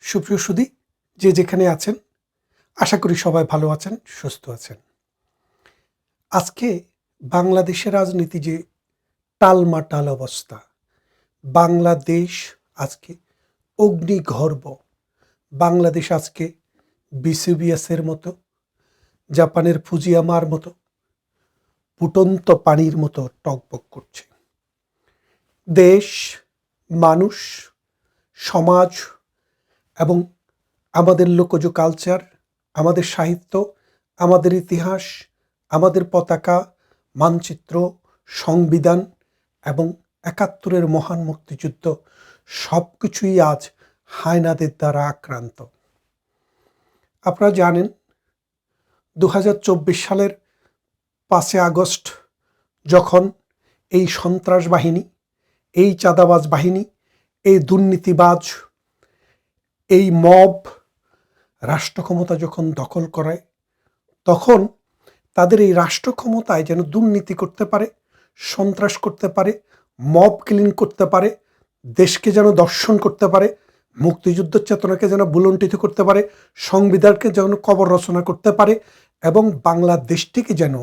সুপ্রিয় সুধী, যে যেখানে আছেন, আশা করি সবাই ভালো আছেন, সুস্থ আছেন। আজকে বাংলাদেশের রাজনীতি যে টালমাটাল অবস্থা, বাংলাদেশ আজকে অগ্নিগর্ভ, বাংলাদেশ আজকে বিসিবিএসের মতো, জাপানের ফুজিয়ামার মতো ফুটন্ত পানির মতো টকবক করছে। দেশ, মানুষ, সমাজ এবং আমাদের লোকজ কালচার, আমাদের সাহিত্য, আমাদের ইতিহাস, আমাদের পতাকা, মানচিত্র, সংবিধান এবং ৭১-এর মহান মুক্তিযুদ্ধ সব কিছুই আজ হায়নাদের দ্বারা আক্রান্ত। আপনারা জানেন ২০২৪ সালের ৫ই আগস্ট যখন এই সন্ত্রাস বাহিনী, এই চাঁদাবাজ বাহিনী, এই দুর্নীতিবাজ, এই মব রাষ্ট্র ক্ষমতা যখন দখল করে, তখন তাদের এই রাষ্ট্র ক্ষমতায় যেন দুর্নীতি করতে পারে, সন্ত্রাস করতে পারে, মব কিলিং করতে পারে, দেশকে যেন দর্শন করতে পারে, মুক্তিযুদ্ধের চেতনাকে যেন বুলন্টিত করতে পারে, সংবিধানকে যেন কবর রচনা করতে পারে এবং বাংলাদেশটিকে যেন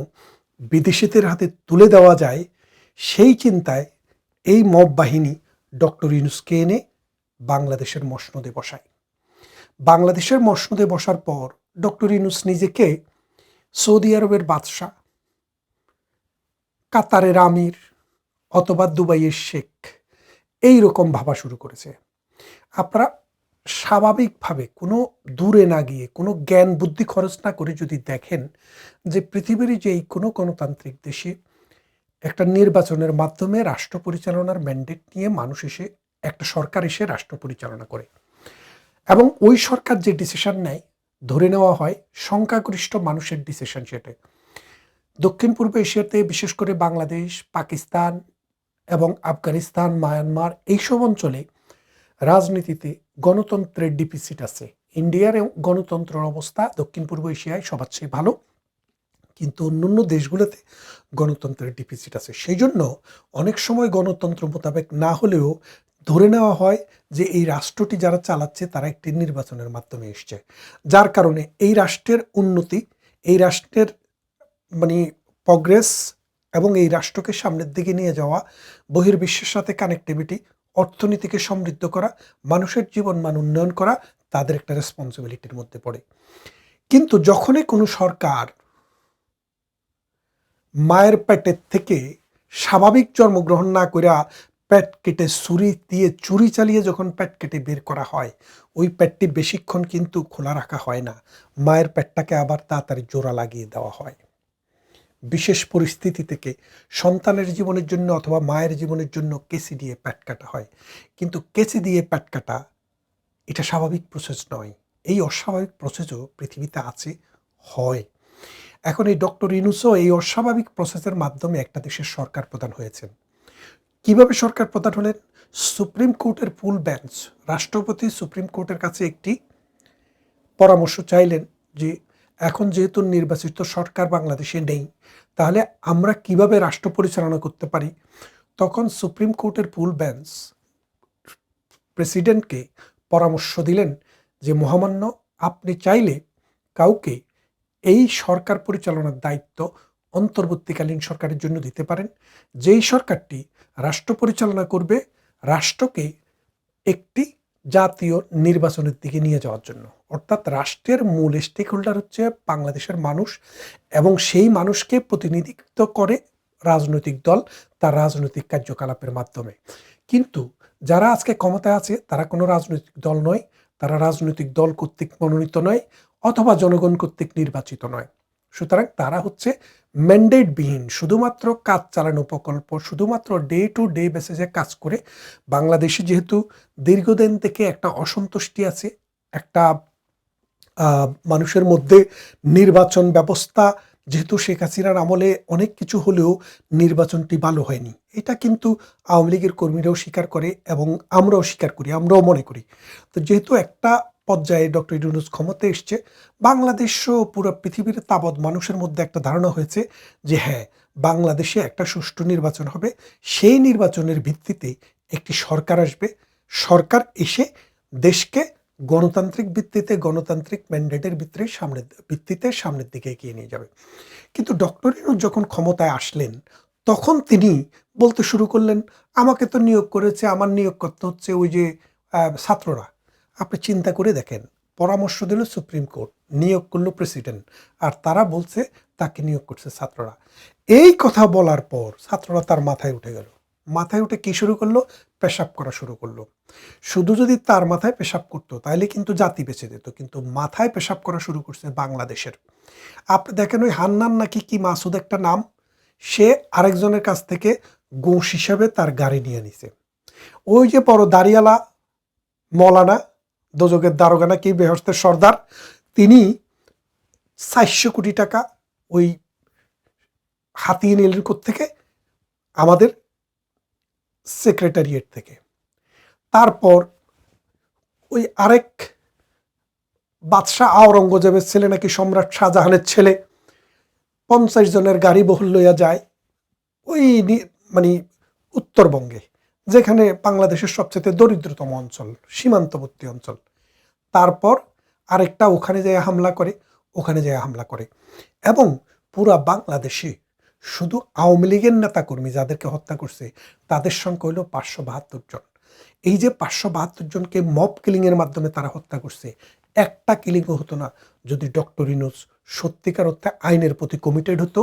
বিদেশিদের হাতে তুলে দেওয়া যায়, সেই চিন্তায় এই মব বাহিনী ডক্টর ইউনূসকে এনে বাংলাদেশের মসনদে বসায়। বাংলাদেশের মসনদে বসার পর ডক্টর ইউনূস নিজেকে সৌদি আরবের বাদশাহ, কাতারের আমির অথবা দুবাইয়ের শেখ এইরকম ভাবা শুরু করেছে। আপনারা স্বাভাবিকভাবে কোনো দূরে না গিয়ে, কোনো জ্ঞান বুদ্ধি খরচ না করে যদি দেখেন যে পৃথিবীর যেই কোনো গণতান্ত্রিক দেশে একটা নির্বাচনের মাধ্যমে রাষ্ট্র পরিচালনার ম্যান্ডেট নিয়ে মানুষ এসে, একটা সরকার এসে রাষ্ট্র পরিচালনা করে এবং ওই সরকার যে ডিসিশন নেয় ধরে নেওয়া হয় সংখ্যাগরিষ্ঠ মানুষের ডিসিশন। সেটা দক্ষিণ পূর্ব এশিয়াতে, বিশেষ করে বাংলাদেশ, পাকিস্তান এবং আফগানিস্তান, মায়ানমার এইসব অঞ্চলে রাজনীতিতে গণতন্ত্রের ডিফিসিট আছে। ইন্ডিয়ার গণতন্ত্রের অবস্থা দক্ষিণ পূর্ব এশিয়ায় সবার চেয়ে ভালো, কিন্তু অন্যান্য দেশগুলোতে গণতন্ত্রের ডিফিসিট আছে। সেই জন্য অনেক সময় গণতন্ত্র মোতাবেক না হলেও ধরে নেওয়া হয় যে এই রাষ্ট্রটি যারা চালাচ্ছে তারা একটি নির্বাচনের মাধ্যমে এসছে, যার কারণে এই রাষ্ট্রের উন্নতি, এই রাষ্ট্রের প্রগ্রেস এবং এই রাষ্ট্রকে সামনের দিকে নিয়ে যাওয়া, বহির্বিশ্বের সাথে কানেক্টিভিটি, অর্থনীতিকে সমৃদ্ধ করা, মানুষের জীবনমান উন্নয়ন করা তাদের একটা রেসপন্সিবিলিটির মধ্যে পড়ে। কিন্তু যখনই কোনো সরকার মায়ের পেটের থেকে স্বাভাবিক জন্মগ্রহণ না করে পেট কেটে ছুরি দিয়ে চুরি চালিয়ে যখন পেট কেটে বের করা হয়, ওই পেটটি বেশিক্ষণ কিন্তু খোলা রাখা হয় না, মায়ের পেটটাকে আবার তাড়াতাড়ি জোড়া লাগিয়ে দেওয়া হয়। বিশেষ পরিস্থিতি থেকে সন্তানের জীবনের জন্য অথবা মায়ের জীবনের জন্য কেসি দিয়ে পেট কাটা হয়, কিন্তু কেসি দিয়ে পেট কাটা এটা স্বাভাবিক প্রসেস নয়। এই অস্বাভাবিক প্রসেসও পৃথিবীতে আছে, হয়। এখন এই ডক্টর ইউনূসও এই অস্বাভাবিক প্রসেসের মাধ্যমে একটা দেশের সরকার প্রধান হয়েছেন। কিভাবে সরকার প্রধান হলেন? সুপ্রিম কোর্টের ফুল বেঞ্চ, রাষ্ট্রপতি সুপ্রিম কোর্টের কাছে একটি পরামর্শ চাইলেন যে এখন যেহেতু নির্বাচিত সরকার বাংলাদেশে নেই, তাহলে আমরা কিভাবে রাষ্ট্র পরিচালনা করতে পারি। তখন সুপ্রিম কোর্টের ফুল বেঞ্চ প্রেসিডেন্টকে পরামর্শ দিলেন যে মহামান্য, আপনি চাইলে কাউকে এই সরকার পরিচালনার দায়িত্ব অন্তর্বর্তীকালীন সরকারের জন্য দিতে পারেন, যেই সরকারটি রাষ্ট্র পরিচালনা করবে রাষ্ট্রকে একটি জাতীয় নির্বাচনের দিকে নিয়ে যাওয়ার জন্য। অর্থাৎ রাষ্ট্রের মূল স্টেক হোল্ডার হচ্ছে বাংলাদেশের মানুষ এবং সেই মানুষকে প্রতিনিধিত্ব করে রাজনৈতিক দল তার রাজনৈতিক কার্যকলাপের মাধ্যমে। কিন্তু যারা আজকে ক্ষমতায় আছে তারা কোনো রাজনৈতিক দল নয়, তারা রাজনৈতিক দল কর্তৃক মনোনীত নয় অথবা জনগণ কর্তৃক নির্বাচিত নয়। সুতরাং তারা হচ্ছে ম্যান্ডেটবিহীন, শুধুমাত্র কাজ চালানো প্রকল্প, শুধুমাত্র ডে টু ডে বেসিসে কাজ করে। বাংলাদেশে যেহেতু দীর্ঘদিন থেকে একটা অসন্তুষ্টি আছে, একটা মানুষের মধ্যে নির্বাচন ব্যবস্থা, যেহেতু শেখ হাসিনার আমলে অনেক কিছু হলেও নির্বাচনটি ভালো হয়নি, এটা কিন্তু আওয়ামী লীগের কর্মীরাও স্বীকার করে এবং আমরাও স্বীকার করি, আমরাও মনে করি। তো যেহেতু একটা পর্যায়ে ডক্টর ইউনূস ক্ষমতায় এসছে, বাংলাদেশও পুরো পৃথিবীর তাবৎ মানুষের মধ্যে একটা ধারণা হয়েছে যে হ্যাঁ, বাংলাদেশে একটা সুষ্ঠু নির্বাচন হবে, সেই নির্বাচনের ভিত্তিতে একটি সরকার আসবে, সরকার এসে দেশকে গণতান্ত্রিক ভিত্তিতে, গণতান্ত্রিক ম্যান্ডেটের ভিত্তিতে সামনের দিকে এগিয়ে নিয়ে যাবে। কিন্তু ডক্টর ইউনূস যখন ক্ষমতায় আসলেন, তখন তিনি বলতে শুরু করলেন, আমাকে তো নিয়োগ করেছে, আমার নিয়োগকর্তা হচ্ছে ওই যে ছাত্ররা। আপনি চিন্তা করে দেখেন, পরামর্শ দিল সুপ্রিম কোর্ট, নিয়োগ করলো প্রেসিডেন্ট, আর তারা বলছে তাকে নিয়োগ করছে ছাত্ররা। এই কথা বলার পর ছাত্ররা তার মাথায় উঠে গেল। মাথায় উঠে কি শুরু করলো? পেশাব করা শুরু করলো। শুধু যদি তার মাথায় পেশাব করতো তাহলে কিন্তু জাতি বেঁচে যেত, কিন্তু মাথায় পেশাব করা শুরু করছে বাংলাদেশের। আপনি দেখেন ওই হান্নান নাকি কি মাসুদ একটা নাম, সে আরেকজনের কাছ থেকে ঘুষ হিসাবে তার গাড়ি নিয়ে নিছে। ওই যে বড় দাড়িওয়ালা মৌলানা, দোজকের দারোগা নাকি বেহেশতের সর্দার, তিনি 400 কোটি টাকা ওই হাতিয়ে নিলেন থেকে আমাদের সেক্রেটারিয়েট থেকে। তারপর ওই আরেক বাদশাহ আওরঙ্গজেবের ছেলে নাকি সম্রাট শাহজাহানের ছেলে 50 জনের গাড়ি বহর লইয়া যায় ওই মানে উত্তরবঙ্গে, যেখানে বাংলাদেশের সবচেয়ে দরিদ্রতম অঞ্চল, সীমান্তবর্তী অঞ্চল। তারপর আরেকটা ওখানে যায় হামলা করে এবং পুরা বাংলাদেশে শুধু আওয়ামী লীগের নেতাকর্মী যাদেরকে হত্যা করছে তাদের সংখ্যা হইল 572 জন। এই যে 572 জনকে মব কিলিংয়ের মাধ্যমে তারা হত্যা করছে, একটা কিলিংও হতো না যদি ডক্টর ইউনূস সত্যিকার অর্থে আইনের প্রতি কমিটেড হতো।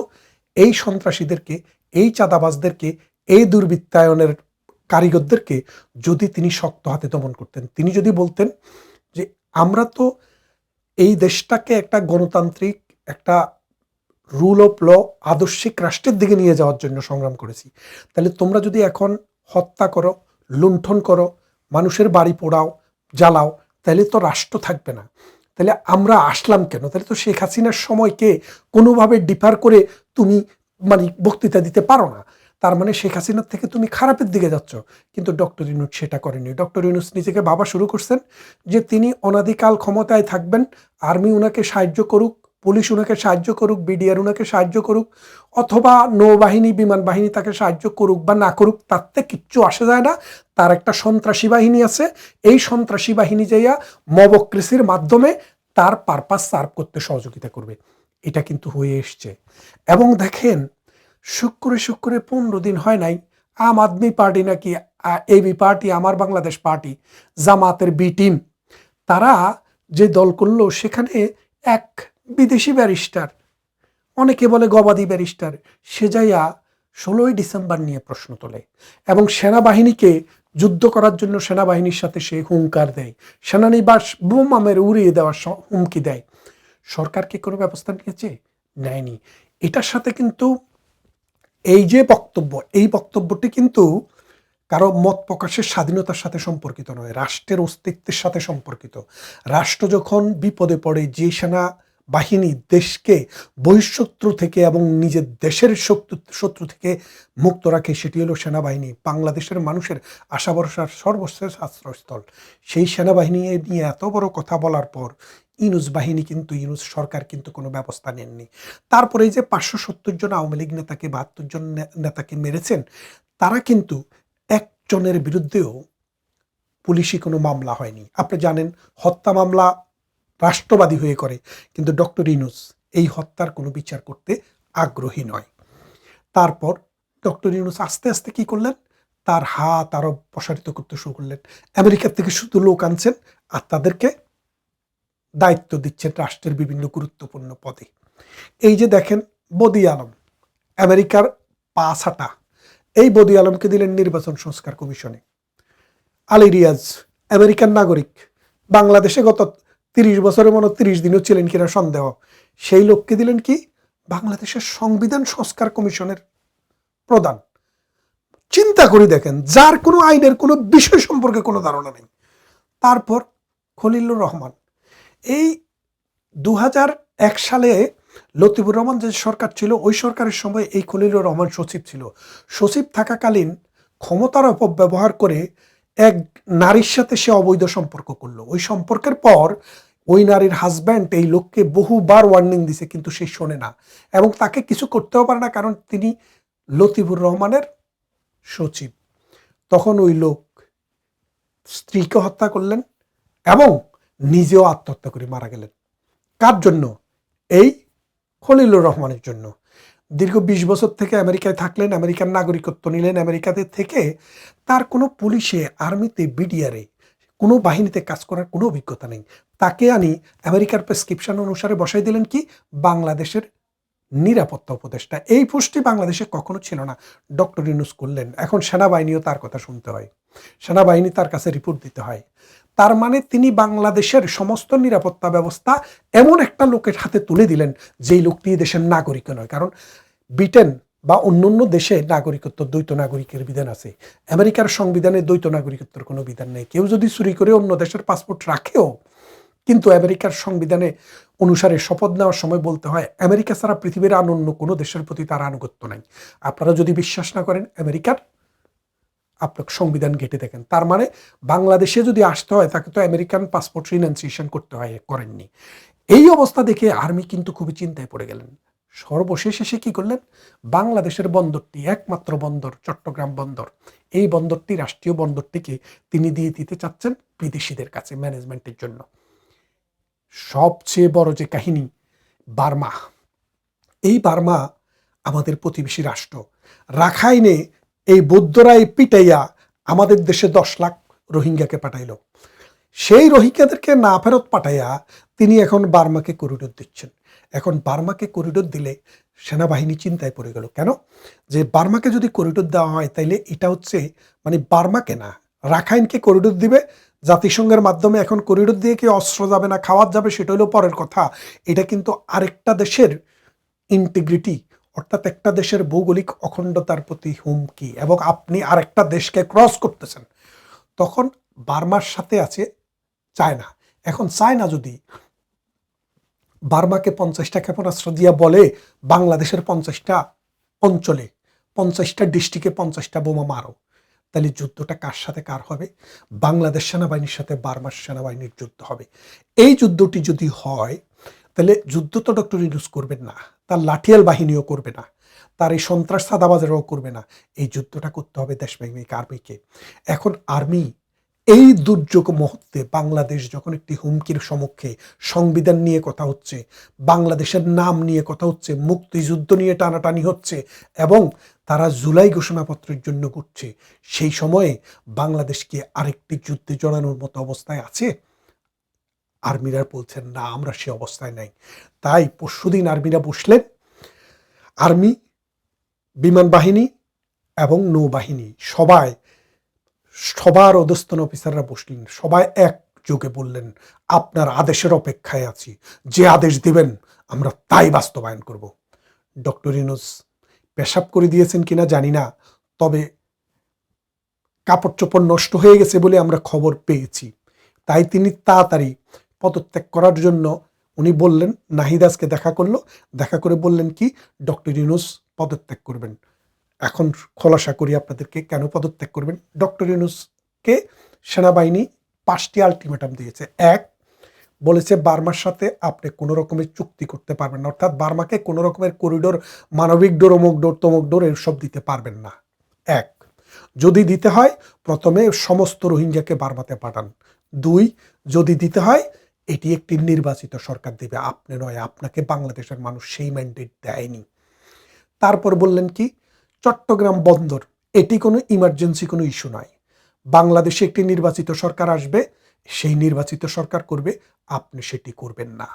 এই সন্ত্রাসীদেরকে, এই চাঁদাবাজদেরকে, এই দুর্বৃত্তায়নের কারিগরদেরকে যদি তিনি শক্ত হাতে দমন করতেন, তিনি যদি বলতেন যে আমরা তো এই দেশটাকে একটা গণতান্ত্রিক, একটা রুল অফ ল, আদর্শিক রাষ্ট্রের দিকে নিয়ে যাওয়ার জন্য সংগ্রাম করেছি, তাহলে তোমরা যদি এখন হত্যা করো, লুণ্ঠন করো, মানুষের বাড়ি পোড়াও, জ্বালাও, তাহলে তো রাষ্ট্র থাকবে না। তাহলে আমরা আসলাম কেন? তাহলে তো শেখ হাসিনার সময়কে কোনোভাবে ডিফার করে তুমি বক্তৃতা দিতে পারো না। তার মানে শেখ হাসিনার থেকে তুমি খারাপের দিকে যাচ্ছ। কিন্তু ডক্টর ইউনূস সেটা করেনি। ডক্টর ইউনূস নিজেকে ভাবা শুরু করছেন যে তিনি অনাদিকাল ক্ষমতায় থাকবেন, আর্মি ওনাকে সাহায্য করুক, পুলিশ ওনাকে সাহায্য করুক, বিডিআর ওনাকে সাহায্য করুক, অথবা নৌবাহিনী, বিমান বাহিনী তাকে সাহায্য করুক বা না করুক, তাতে কিচ্ছু আসে যায় না। তার একটা সন্ত্রাসী বাহিনী আছে, এই সন্ত্রাসী বাহিনী যাইয়া মবক্রেসির মাধ্যমে তার পারপাস সার্ভ করতে সহযোগিতা করবে। এটা কিন্তু হয়ে এসছে। এবং দেখেন, শুক্রে 15 দিন হয় নাই, আম আদমি পার্টি নাকি এবি পার্টি, আমার বাংলাদেশ পার্টি, জামাতের বি টিম, তারা যে দল করলো সেখানে এক বিদেশি ব্যারিস্টার, অনেকে বলে গবাদি ব্যারিস্টার, সে যাইয়া 16ই ডিসেম্বর নিয়ে প্রশ্ন তোলে এবং সেনাবাহিনীকে যুদ্ধ করার জন্য সেনাবাহিনীর সাথে সে হুঙ্কার দেয়, সেনানিবাস বোমা মেরে উড়িয়ে দেওয়ার হুমকি দেয়। সরকার কি কোনো ব্যবস্থা নিয়েছে? নেয়নি। এটার সাথে কিন্তু এই যে বক্তব্য, এই বক্তব্যটি কিন্তু কারো মত প্রকাশের স্বাধীনতার সাথে সম্পর্কিত নয়, রাষ্ট্রের অস্তিত্বের সাথে সম্পর্কিত। রাষ্ট্র যখন বিপদে পড়ে, যে সেনা বাহিনী দেশকে বহিঃশত্রু থেকে এবং নিজের দেশের শত্রু থেকে মুক্ত রাখে, সেটি হলো সেনাবাহিনী, বাংলাদেশের মানুষের আশা ভরসার সর্বশেষ আশ্রয়স্থল। সেই সেনাবাহিনী নিয়ে এত বড় কথা বলার পর ইউনূস সরকার কিন্তু কোনো ব্যবস্থা নেননি। তারপরে এই যে 570 জন আওয়ামী লীগ নেতাকে, 72 জন নেতাকে মেরেছেন, তারা কিন্তু একজনের বিরুদ্ধেও পুলিশি কোনো মামলা হয়নি। আপনি জানেন, হত্যা মামলা রাষ্ট্রবাদী হয়ে করে, কিন্তু ডক্টর ইউনূস এই হত্যার কোনো বিচার করতে আগ্রহী নয়। তারপর ডক্টর ইউনূস আস্তে আস্তে কি করলেন? তার হাত আরো প্রসারিত করতে শুরু করলেন। আমেরিকার থেকে শুধু লোক আনছেন আর তাদেরকে দায়িত্ব দিচ্ছেন রাষ্ট্রের বিভিন্ন গুরুত্বপূর্ণ পদে। এই যে দেখেন, বদি আলম, আমেরিকার পাছাটা, এই বদি আলমকে দিলেন নির্বাচন সংস্কার কমিশনে। আলী রিয়াজ, আমেরিকান নাগরিক, বাংলাদেশে গত 30 বছরের মতো 30 দিনও ছিলেন কিনা সন্দেহ, সেই লোককে দিলেন কি বাংলাদেশের সংবিধান সংস্কার কমিশনের প্রধান। চিন্তা করে দেখেন, যার কোনো আইনের কোনো বিষয় সম্পর্কে কোনো ধারণা নেই। তারপর খলিলুর রহমান, এই 2001 সালে লতিফুর রহমান যে সরকার ছিল, ওই সরকারের সময় এই খলিলুর রহমান সচিব ছিল। সচিব থাকাকালীন ক্ষমতার অপব্যবহার করে এক নারীর সাথে সে অবৈধ সম্পর্ক করলো। ওই সম্পর্কের পর ওই নারীর হাজব্যান্ড এই লোককে বহুবার ওয়ার্নিং দিছে, কিন্তু সে শোনে না এবং তাকে কিছু করতেও পারে না, কারণ তিনি লতিফুর রহমানের সচিব। তখন ওই লোক স্ত্রীকে হত্যা করলেন এবং নিজেও আত্মহত্যা করে মারা গেলেন। কার জন্য? এই খলিলুর রহমানের জন্য। দীর্ঘ ২০ বছর থেকে আমেরিকায় থাকলেন, আমেরিকার নাগরিকত্ব নিলেন, আমেরিকাতে থেকে তার কোনো পুলিশে, আর্মিতে, বিডিআরে কোনো বাহিনীতে কাজ করার কোনো অভিজ্ঞতা নেই। তাকে আনি আমেরিকার প্রেসক্রিপশন অনুসারে বসাই দিলেন কি বাংলাদেশের নিরাপত্তা উপদেষ্টা। এই পোস্টটি বাংলাদেশে কখনো ছিল না, ডক্টর ইউনূস করলেন। এখন সেনাবাহিনীও তার কথা শুনতে হয়, সেনাবাহিনী তার কাছে রিপোর্ট দিতে হয়। তার মানে তিনি বাংলাদেশের সমস্ত নিরাপত্তা ব্যবস্থা এমন একটা লোকের হাতে তুলে দিলেন যেই লোকটি দেশের নাগরিক নয়। কারণ ব্রিটেন বা অন্যান্য দেশে নাগরিকত্ব দ্বৈত নাগরিকের বিধান আছে, আমেরিকার সংবিধানে দ্বৈত নাগরিকত্বের কোনো বিধান নেই। কেউ যদি চুরি করে অন্য দেশের পাসপোর্ট রাখেও, কিন্তু আমেরিকার সংবিধানে অনুসারে শপথ নেওয়ার সময় বলতে হয় আমেরিকা ছাড়া পৃথিবীর অন্য কোনো দেশের প্রতি তার আনুগত্য নাই। আপনারা যদি বিশ্বাস না করেন আমেরিকার আপনার সংবিধান ঘেঁটে দেখেন। তার মানে বাংলাদেশে যদি আসতে হয় তাকে তো আমেরিকান পাসপোর্ট রিনাউন্সিয়েশন করতে হয়, করেননি। এই অবস্থা দেখে আর্মি কিন্তু খুবই চিন্তায় পড়ে গেলেন। সর্বশেষ এসে কি করলেন, বাংলাদেশের বন্দরটি, একমাত্র বন্দর চট্টগ্রাম বন্দর, এই বন্দরটি, রাষ্ট্রীয় বন্দরটিকে তিনি দিয়ে দিতে চাচ্ছেন বিদেশিদের কাছে ম্যানেজমেন্টের জন্য। সবচেয়ে বড় যে কাহিনী, বার্মা। এই বার্মা আমাদের প্রতিবেশী রাষ্ট্র। রাখাইনে এই বৌদ্ধরাই পিটাইয়া আমাদের দেশে 10 লাখ রোহিঙ্গাকে পাঠাইল। সেই রোহিঙ্গাদেরকে না ফেরত পাঠাইয়া তিনি এখন বার্মাকে করিডোর দিচ্ছেন। এখন বার্মাকে করিডোর দিলে সেনাবাহিনী চিন্তায় পড়ে গেল। কেন? যে বার্মাকে যদি করিডোর দেওয়া হয় তাইলে এটা হচ্ছে মানে বার্মাকে না, রাখাইনকে করিডোর দিবে। জাতিসংঘের মাধ্যমে এখন করিডোর দিয়ে কি অস্ত্র যাবে না খাওয়া যাবে সেটা হলো পরের কথা। এটা কিন্তু আরেকটা দেশের ইন্টিগ্রিটি, অর্থাৎ একটা দেশের ভৌগোলিক অখণ্ডতার প্রতি হুমকি, এবং আপনি আরেকটা দেশকে ক্রস করতেছেন। তখন বার্মার সাথে আছে চায়না। এখন চায়না যদি বার্মাকে 50টা ক্ষেপণাস্ত্র দিয়া বলে বাংলাদেশের 50টা অঞ্চলে, 50টা ডিস্ট্রিক্টে 50টা বোমা মারো, তাহলে যুদ্ধটা কার সাথে কার হবে? বাংলাদেশ সেনাবাহিনীর সাথে বার্মার সেনাবাহিনীর যুদ্ধ হবে। এই যুদ্ধটি যদি হয় তাহলে যুদ্ধ তো ডক্টর ইউনূস করবেন না, তার লাঠিয়াল বাহিনীও করবে না, তার এই সন্ত্রাস সাদাবাজারও করবে না। এই যুদ্ধটা করতে হবে দেশপ্রেমিক আর্মিকে। এখন আর্মি এই দুর্যোগ মুহূর্তে, বাংলাদেশ যখন একটি হুমকির সম্মুখে, সংবিধান নিয়ে কথা হচ্ছে, বাংলাদেশের নাম নিয়ে কথা হচ্ছে, মুক্তিযুদ্ধ নিয়ে টানাটানি হচ্ছে, এবং তারা জুলাই ঘোষণাপত্রের জন্য ঘুরছে, সেই সময়ে বাংলাদেশকে আরেকটি যুদ্ধে জড়ানোর মতো অবস্থায় আছে? আর্মিরা বলছেন না, আমরা সে অবস্থায় নাই। তাই পরশুদিন আর্মিরা বসলেন, আর্মি, বিমান বাহিনী এবং নৌবাহিনী সবার অধস্তন অফিসাররা বসলেন, সবাই একযোগে বললেন আপনার আদেশের অপেক্ষায় আছি, যে আদেশ দিবেন আমরা তাই বাস্তবায়ন করব। ডক্টর ইউনূস পেশাব করে দিয়েছেন কিনা জানি না, তবে কাপড় চোপড় নষ্ট হয়ে গেছে বলে আমরা খবর পেয়েছি। তাই তিনি তাড়াতাড়ি পদত্যাগ করার জন্য উনি বললেন, নাহিদাসকে দেখা করলো, দেখা করে বললেন কি ডক্টর ইউনূস পদত্যাগ করবেন। এখন খোলাসা করি আপনাদেরকে কেন পদত্যাগ করবেন। ডক্টর ইউনূসকে সেনাবাহিনী 5টি আলটিমেটাম দিয়েছে। এক, বলেছে বার্মার সাথে আপনি কোনো রকমের চুক্তি করতে পারবেন না, অর্থাৎ বার্মাকে কোনো রকমের করিডোর, মানবিক ডোর, অমুক ডোর, তমুক ডোর এসব দিতে পারবেন না। এক, যদি দিতে হয় প্রথমে সমস্ত রোহিঙ্গাকে বার্মাতে পাঠান। 2, যদি দিতে হয় এটি একটি নির্বাচিত সরকার দেবে, আপনি নয়, আপনাকে বাংলাদেশের মানুষ সেই ম্যান্ডেট দেয়নি। তারপর বললেন কি চট্টগ্রাম বন্দর এটি কোনো ইমার্জেন্সি কোনো ইস্যু নয়, বাংলাদেশে একটি নির্বাচিত সরকার আসবে, সেই নির্বাচিত সরকার করবে, আপনি সেটি করবেন না।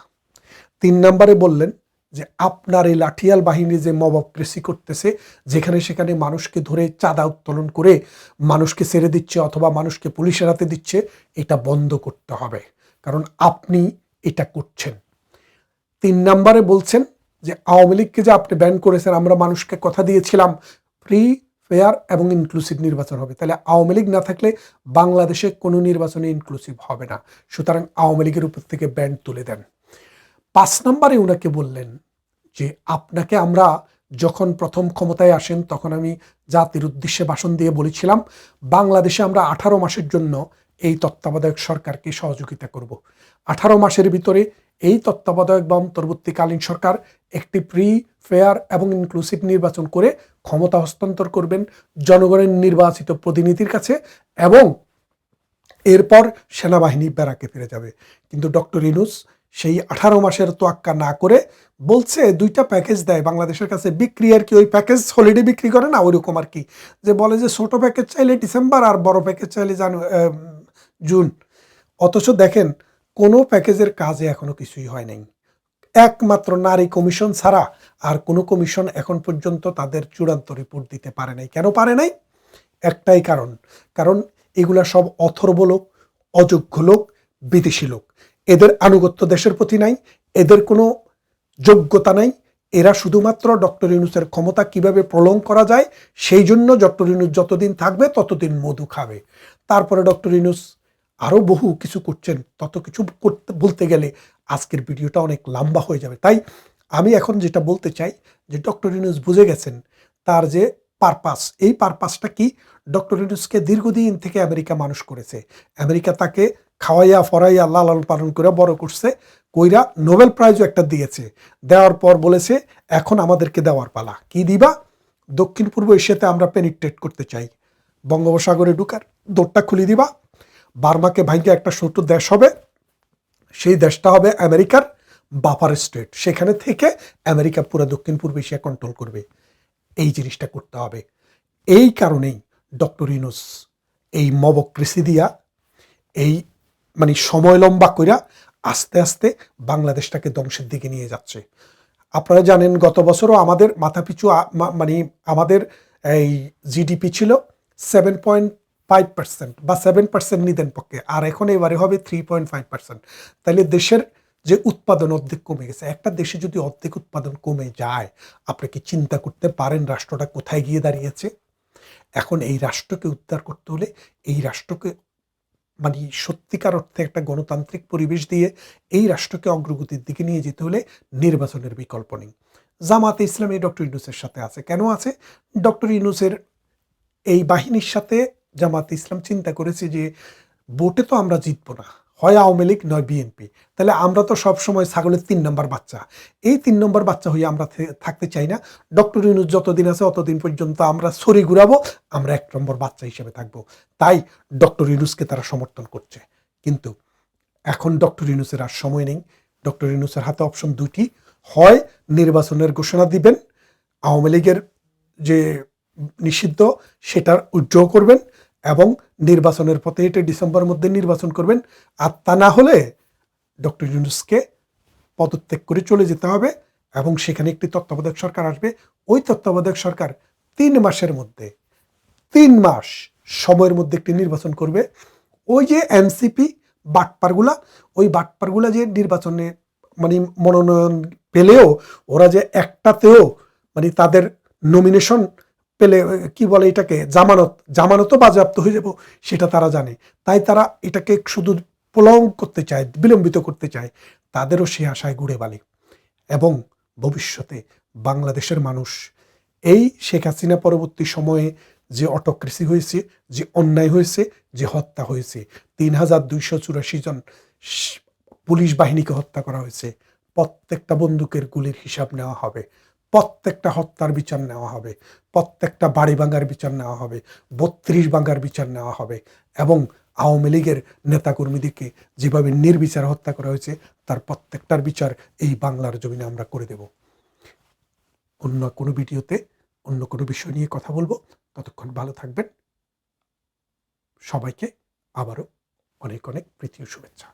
3 নম্বরে বললেন যে আপনার এই লাঠিয়াল বাহিনী যে মবক্রেসি করতেছে, যেখানে সেখানে মানুষকে ধরে চাঁদা উত্তোলন করে মানুষকে ছেড়ে দিচ্ছে অথবা মানুষকে পুলিশের হাতে দিচ্ছে, এটা বন্ধ করতে হবে, কারণ আপনি এটা করছেন। 3 নম্বরে বলছেন যে আওয়ামী লীগকে যে আপনি ব্যান করেছেন, আমরা মানুষকে কথা দিয়েছিলাম ফ্রি, ফেয়ার এবং ইনক্লুসিভ নির্বাচন হবে, তাহলে আওয়ামী লীগ না থাকলে বাংলাদেশে কোনো নির্বাচনে ইনক্লুসিভ হবে না, সুতরাং আওয়ামী লীগের উপর থেকে ব্যান তুলে দেন। 5 নম্বরে ওনাকে বললেন যে আপনাকে আমরা যখন প্রথম ক্ষমতায় আসেন তখন আমি জাতির উদ্দেশ্যে ভাষণ দিয়ে বলেছিলাম বাংলাদেশে আমরা 18 মাসের জন্য এই তত্ত্বাবধায়ক সরকারকে সহযোগিতা করব। 18 মাসের ভিতরে এই তত্ত্বাবধায়ক বা অন্তর্বর্তীকালীন সরকার একটি ফ্রি, ফেয়ার এবং ইনক্লুসিভ নির্বাচন করে ক্ষমতা হস্তান্তর করবেন জনগণের নির্বাচিত প্রতিনিধির কাছে, এবং এরপর সেনাবাহিনী ব্যারাকে ফিরে যাবে। কিন্তু ডক্টর ইউনূস সেই 18 মাসের তোয়াক্কা না করে বলছে 2টা প্যাকেজ দেয় বাংলাদেশের কাছে বিক্রি, আর কি ওই প্যাকেজ হলিডে বিক্রি করে না ওইরকম আর কি, যে বলে যে ছোট প্যাকেজ চাইলে ডিসেম্বর আর বড় প্যাকেজ চাইলে জুন। অথচ দেখেন কোনো প্যাকেজের কাজে এখনো কিছুই হয় নাই। একমাত্র নারী কমিশন ছাড়া আর কোনো কমিশন এখন পর্যন্ত তাদের চূড়ান্ত রিপোর্ট দিতে পারে নাই। কেন পারে নাই? একটাই কারণ, কারণ এগুলা সব অথর্ব লোক, অযোগ্য লোক, বিদেশি লোক। এদের আনুগত্য দেশের প্রতি নাই, এদের কোনো যোগ্যতা নাই। এরা শুধুমাত্র ডক্টর ইউনূসের ক্ষমতা কিভাবে প্রলং করা যায় সেই জন্য ডক্টর ইউনূস যতদিন থাকবে ততদিন মধু খাবে। তারপরে ডক্টর ইউনূস আরও বহু কিছু করছেন, তত কিছু করতে বলতে গেলে আজকের ভিডিওটা অনেক লম্বা হয়ে যাবে। তাই আমি এখন যেটা বলতে চাই যে ডক্টর ইউনূস বুঝে গেছেন তার যে পারপাস, এই পারপাসটা কি? ডক্টর ইউনূসকে দীর্ঘদিন থেকে আমেরিকা মানুষ করেছে। আমেরিকা তাকে খাওয়াইয়া ফরাইয়া লালন পালন করে বড় করছে, কইরা নোবেল প্রাইজও একটা দিয়েছে। দেওয়ার পর বলেছে এখন আমাদেরকে দেওয়ার পালা। কি দিবা? দক্ষিণ পূর্ব এশিয়াতে আমরা পেনিট্রেট করতে চাই, বঙ্গোপসাগরে ঢুকার দৌড়টা খুলে দিবা। বার্মাকে ভাঙ্গে একটা ছোট্ট দেশ হবে, সেই দেশটা হবে আমেরিকার বাফার স্টেট, সেখানে থেকে আমেরিকা পুরো দক্ষিণ পূর্ব এশিয়া কন্ট্রোল করবে। এই জিনিসটা করতে হবে। এই কারণেই ডক্টর ইউনূস এই মবক্রেসি দিয়া, এই মানে সময় লম্বা কইরা আস্তে আস্তে বাংলাদেশটাকে ধ্বংসের দিকে নিয়ে যাচ্ছে। আপনারা জানেন গত বছরও আমাদের মাথাপিছু মানে আমাদের এই জিডিপি ছিল 7.5% বা 7% নিদেন পক্ষে, আর এখন এবারে হবে 3.5%। তাহলে দেশের যে উৎপাদন অর্ধেক কমে গেছে। একটা দেশে যদি অর্ধেক উৎপাদন কমে যায়, আপনি কি চিন্তা করতে পারেন রাষ্ট্রটা কোথায় গিয়ে দাঁড়িয়েছে? এখন এই রাষ্ট্রকে উদ্ধার করতে হলে এই রাষ্ট্রকে মানে সত্যিকার অর্থে একটা গণতান্ত্রিক পরিবেশ দিয়ে এই রাষ্ট্রকে অগ্রগতির দিকে নিয়ে যেতে হলে নির্বাচনের বিকল্প নেই। জামাতে ইসলামী ডক্টর ইউনূসের সাথে আছে। কেন আছে? ডক্টর ইউনূসের এই বাহিনীর সাথে জামাতে ইসলাম চিন্তা করেছে যে ভোটে তো আমরা জিতবো না, হয় আওয়ামী লীগ নয় বিএনপি। তাহলে আমরা তো সবসময় ছাগলের 3 নম্বর বাচ্চা, এই 3 নম্বর বাচ্চা হয়ে আমরা থাকতে চাই না। ডক্টর ইউনূস যতদিন আছে অতদিন পর্যন্ত আমরা ছড়ি ঘুরাবো, আমরা 1 নম্বর বাচ্চা হিসেবে থাকবো। তাই ডক্টর ইউনূসকে তারা সমর্থন করছে। কিন্তু এখন ডক্টর ইউনূসের আর সময় নেই। ডক্টর ইউনূসের হাতে অপশন 2টি, হয় নির্বাচনের ঘোষণা দিবেন, আওয়ামী লীগের যে নিষিদ্ধ সেটার উইথড্র করবেন এবং নির্বাচনের পথে হেঁটে ডিসেম্বরের মধ্যে নির্বাচন করবেন। আর তা না হলে ডক্টর ইউনূসকে পদত্যাগ করে চলে যেতে হবে এবং সেখানে একটি তত্ত্বাবধায়ক সরকার আসবে। ওই তত্ত্বাবধায়ক সরকার 3 মাসের মধ্যে, 3 মাস সময়ের মধ্যে একটি নির্বাচন করবে। ওই যে এনসিপি বাটপারগুলা, ওই বাটপারগুলা যে নির্বাচনে মানে মনোনয়ন পেলেও ওরা যে একটাতেও মানে তাদের নমিনেশন পেলে কি বলে এটাকে জামানতও বাজেয়াপ্ত হয়ে যাব সেটা তারা জানে। তাই তারা এটাকে শুধু প্রলং করতে চায়, বিলম্বিত করতে চায়। তাদেরও সে আশায় ঘুরে বালি। এবং ভবিষ্যতে বাংলাদেশের মানুষ এই শেখ হাসিনা পরবর্তী সময়ে যে অটোক্রেসি হয়েছে, যে অন্যায় হয়েছে, যে হত্যা হয়েছে, 3284 জন পুলিশ বাহিনীকে হত্যা করা হয়েছে, প্রত্যেকটা বন্দুকের গুলির হিসাব নেওয়া হবে, প্রত্যেকটা হত্যার বিচার নেওয়া হবে, প্রত্যেকটা বাড়ি ভাঙার বিচার নেওয়া হবে, 32 ভাঙার বিচার নেওয়া হবে এবং আওয়ামী লীগের নেতাকর্মীদেরকে যেভাবে নির্বিচার হত্যা করা হয়েছে তার প্রত্যেকটার বিচার এই বাংলার জমিনে আমরা করে দেব। অন্য কোনো ভিডিওতে অন্য কোনো বিষয় নিয়ে কথা বলবো। ততক্ষণ ভালো থাকবেন। সবাইকে আবারও অনেক অনেক প্রীতি ও শুভেচ্ছা।